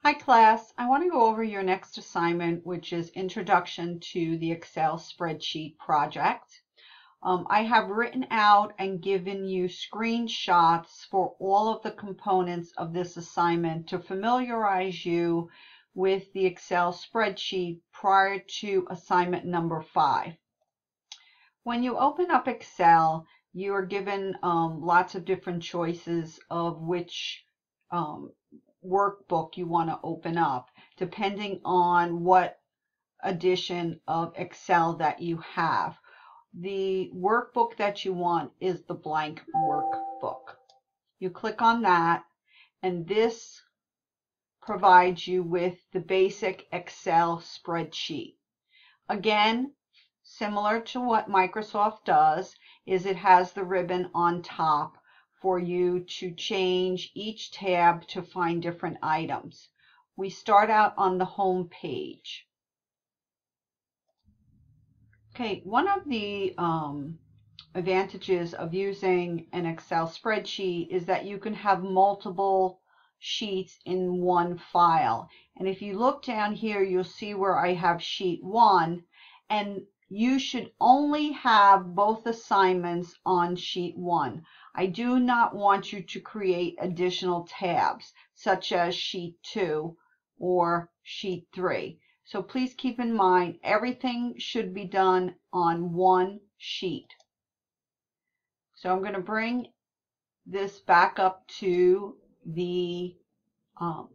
Hi class, I want to go over your next assignment, which is Introduction to the Excel Spreadsheet Project. I have written out and given you screenshots for all of the components of this assignment to familiarize you with the Excel spreadsheet prior to assignment number 5. When you open up Excel, you are given lots of different choices of which workbook you want to open up, depending on what edition of Excel that you have. The workbook that you want is the blank workbook. You click on that, and this provides you with the basic Excel spreadsheet. Again, similar to what Microsoft does, is it has the ribbon on top for you to change each tab to find different items. We start out on the home page. Okay, one of the advantages of using an Excel spreadsheet is that you can have multiple sheets in one file. And if you look down here, you'll see where I have sheet 1, and you should only have both assignments on sheet 1. I do not want you to create additional tabs, such as sheet 2 or sheet 3. So please keep in mind, everything should be done on one sheet. So I'm going to bring this back up to the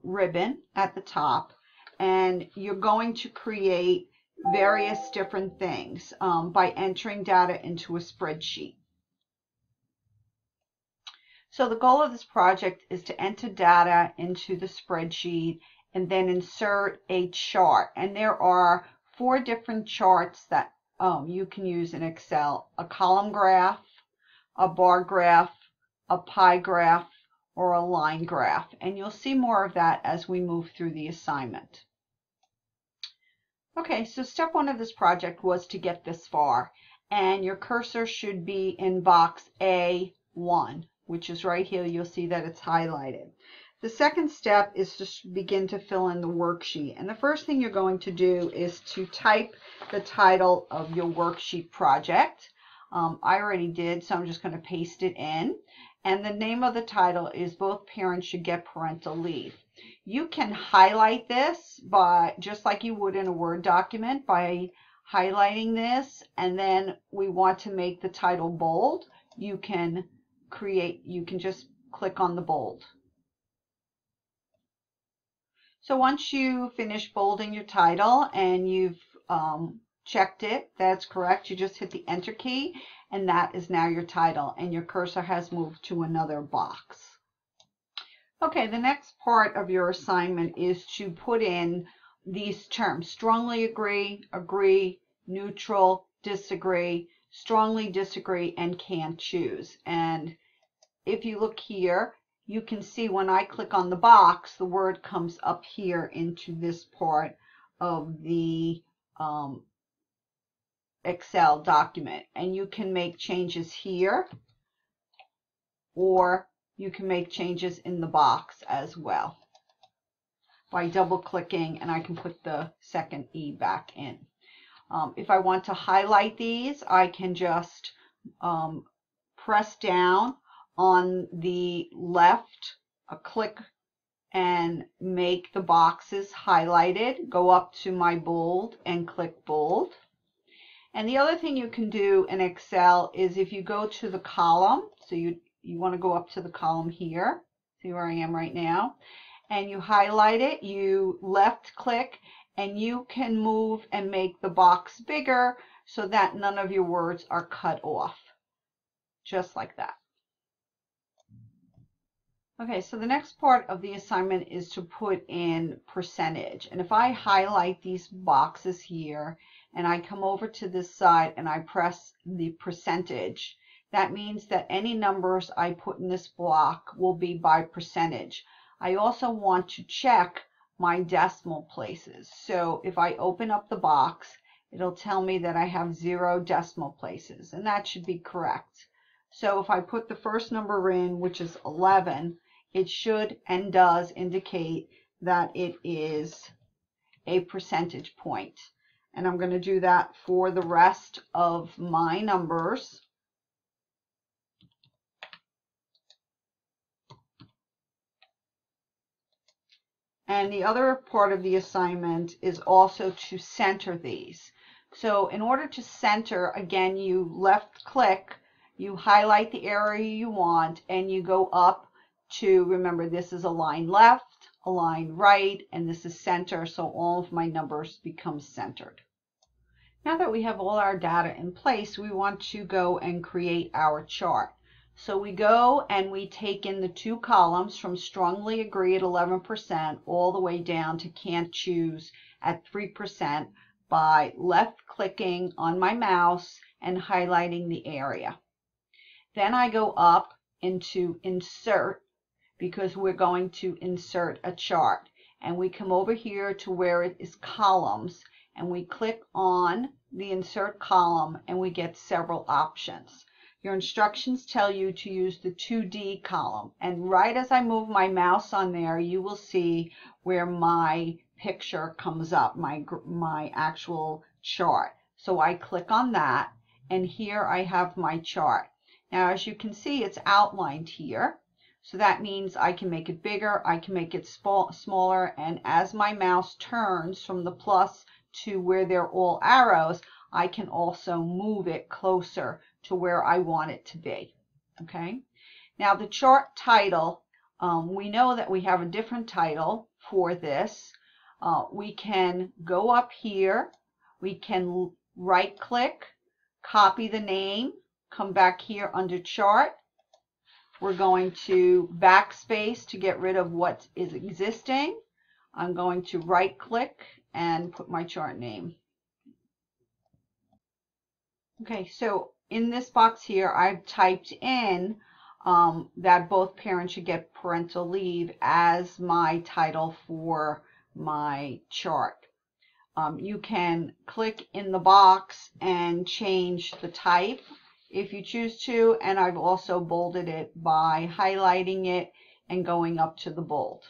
ribbon at the top, and you're going to create various different things by entering data into a spreadsheet. So the goal of this project is to enter data into the spreadsheet and then insert a chart. And there are 4 different charts that you can use in Excel: a column graph, a bar graph, a pie graph, or a line graph. And you'll see more of that as we move through the assignment. Okay, so step 1 of this project was to get this far, and your cursor should be in box A1, which is right here. You'll see that it's highlighted. The second step is to begin to fill in the worksheet, and the first thing you're going to do is to type the title of your worksheet project. I already did, so I'm just going to paste it in, and the name of the title is Both Parents Should Get Parental Leave. You can highlight this by, just like you would in a Word document, by highlighting this, and then we want to make the title bold. You can just click on the bold. So once you finish bolding your title and you've checked it, that's correct, you just hit the Enter key, and that is now your title, and your cursor has moved to another box. Okay, the next part of your assignment is to put in these terms: strongly agree, agree, neutral, disagree, strongly disagree, and can't choose. And if you look here, you can see when I click on the box, the word comes up here into this part of the Excel document. And you can make changes here, or you can make changes in the box as well by double clicking, and I can put the second E back in. If I want to highlight these, I can just press down on the left, click and make the boxes highlighted, go up to my bold and click bold. And the other thing you can do in Excel is if you go to the column, so you want to go up to the column here, see where I am right now, and you highlight it, you left click, and you can move and make the box bigger so that none of your words are cut off, just like that. Okay, so the next part of the assignment is to put in percentage. And if I highlight these boxes here and I come over to this side and I press the percentage, that means that any numbers I put in this block will be by percentage. I also want to check my decimal places. So if I open up the box, it'll tell me that I have 0 decimal places, and that should be correct. So if I put the first number in, which is 11, it should and does indicate that it is a percentage point. And I'm going to do that for the rest of my numbers. And the other part of the assignment is also to center these. So in order to center, again, you left click, you highlight the area you want, and you go up to, remember, this is align left, align right, and this is center, so all of my numbers become centered. Now that we have all our data in place, we want to go and create our chart. So we go and we take in the two columns from strongly agree at 11% all the way down to can't choose at 3% by left clicking on my mouse and highlighting the area. Then I go up into insert because we're going to insert a chart. And we come over here to where it is columns and we click on the insert column and we get several options. Your instructions tell you to use the 2D column, and right as I move my mouse on there, you will see where my picture comes up, my actual chart. So I click on that, and here I have my chart. Now, as you can see, it's outlined here. So that means I can make it bigger, I can make it smaller, and as my mouse turns from the plus to where they're all arrows, I can also move it closer to where I want it to be. Okay. Now the chart title, we know that we have a different title for this. We can go up here, we can right click, copy the name, come back here under chart. We're going to backspace to get rid of what is existing. I'm going to right click and put my chart name. Okay, so in this box here, I've typed in that both parents should get parental leave as my title for my chart. You can click in the box and change the type if you choose to, and I've also bolded it by highlighting it and going up to the bold.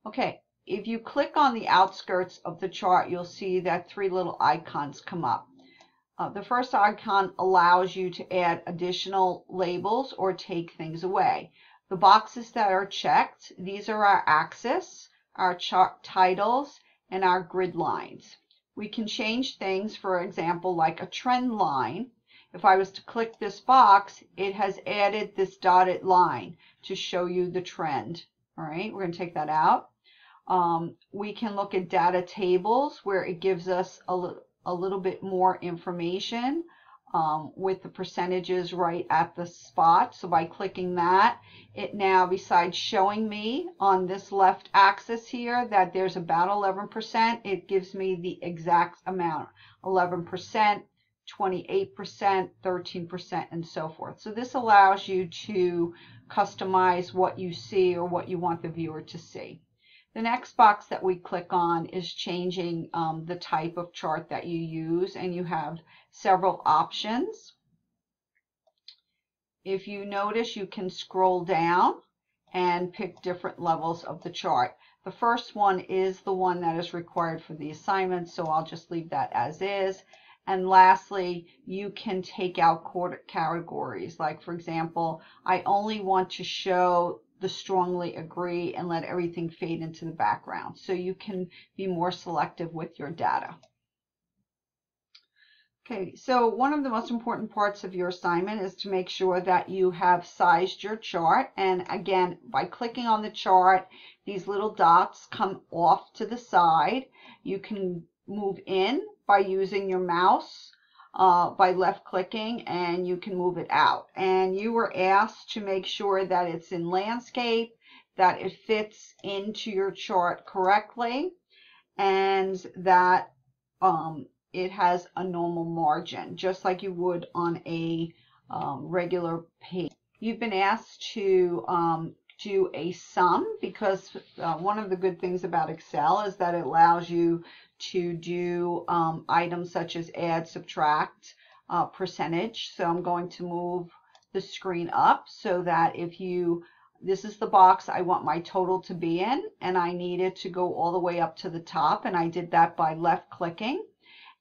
Okay, if you click on the outskirts of the chart, you'll see that three little icons come up. The first icon allows you to add additional labels or take things away. The boxes that are checked, these are our axis, our chart titles, and our grid lines. We can change things, for example, like a trend line. If I was to click this box, it has added this dotted line to show you the trend. All right, we're going to take that out. We can look at data tables where it gives us a little bit more information with the percentages right at the spot. So by clicking that, it now, besides showing me on this left axis here that there's about 11%, it gives me the exact amount, 11%, 28%, 13%, and so forth. So this allows you to customize what you see or what you want the viewer to see. The next box that we click on is changing the type of chart that you use, and you have several options. If you notice, you can scroll down and pick different levels of the chart. The first one is the one that is required for the assignment, so I'll just leave that as is. And lastly, you can take out categories. Like, for example, I only want to show the strongly agree and let everything fade into the background. So you can be more selective with your data. Okay, so one of the most important parts of your assignment is to make sure that you have sized your chart. And again, by clicking on the chart, these little dots come off to the side. You can move in by using your mouse by left clicking, and you can move it out. And you were asked to make sure that it's in landscape, that it fits into your chart correctly, and that it has a normal margin, just like you would on a regular page. You've been asked to do a sum because one of the good things about Excel is that it allows you to do items such as add, subtract, percentage. So I'm going to move the screen up so that if you this is the box I want my total to be in, and I need it to go all the way up to the top, and I did that by left clicking.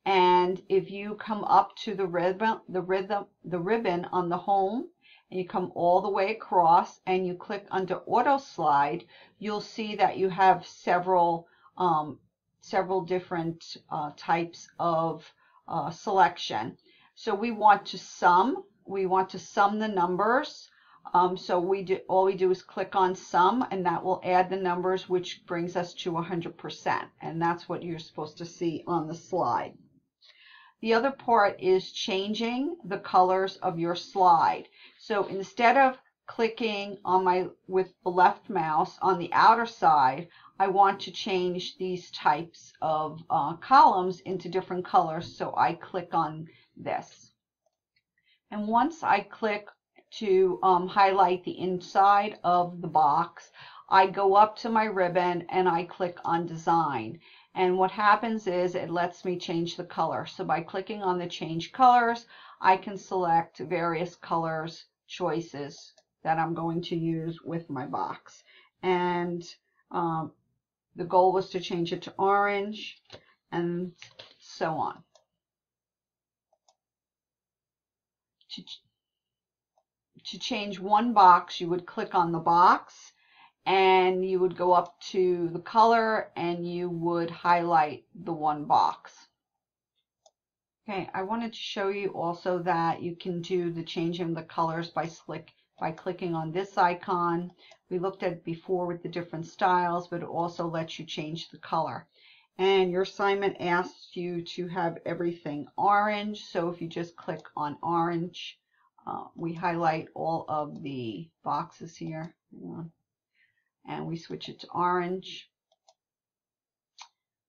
And if you come up to the ribbon on the home, and you come all the way across and you click under auto slide, you'll see that you have several different types of selection. So we want to sum the numbers. So all we do is click on sum, and that will add the numbers, which brings us to 100%, and that's what you're supposed to see on the slide. The other part is changing the colors of your slide. So instead of clicking on with the left mouse on the outer side, I want to change these types of columns into different colors, so I click on this. And once I click to highlight the inside of the box, I go up to my ribbon and I click on design. And what happens is it lets me change the color. So by clicking on the change colors, I can select various colors choices that I'm going to use with my box. And the goal was to change it to orange and so on. To change one box, you would click on the box and you would go up to the color and you would highlight the one box. Okay, I wanted to show you also that you can do the changing the colors by clicking on this icon. We looked at it before with the different styles, but it also lets you change the color. And your assignment asks you to have everything orange, so if you just click on orange, we highlight all of the boxes here, and we switch it to orange.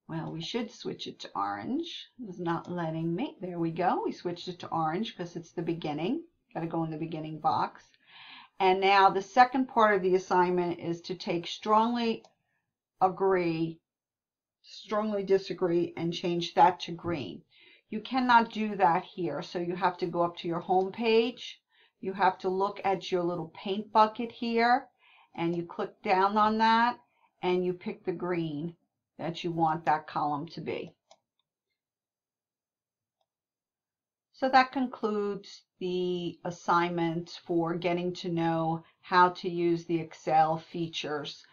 Well, we should switch it to orange. It's not letting me. There we go. We switched it to orange because it's the beginning. Got to go in the beginning box. And now the second part of the assignment is to take strongly agree, strongly disagree, and change that to green. You cannot do that here, so you have to go up to your home page. You have to look at your little paint bucket here, and you click down on that, and you pick the green that you want that column to be. So that concludes the assignment for getting to know how to use the Excel features.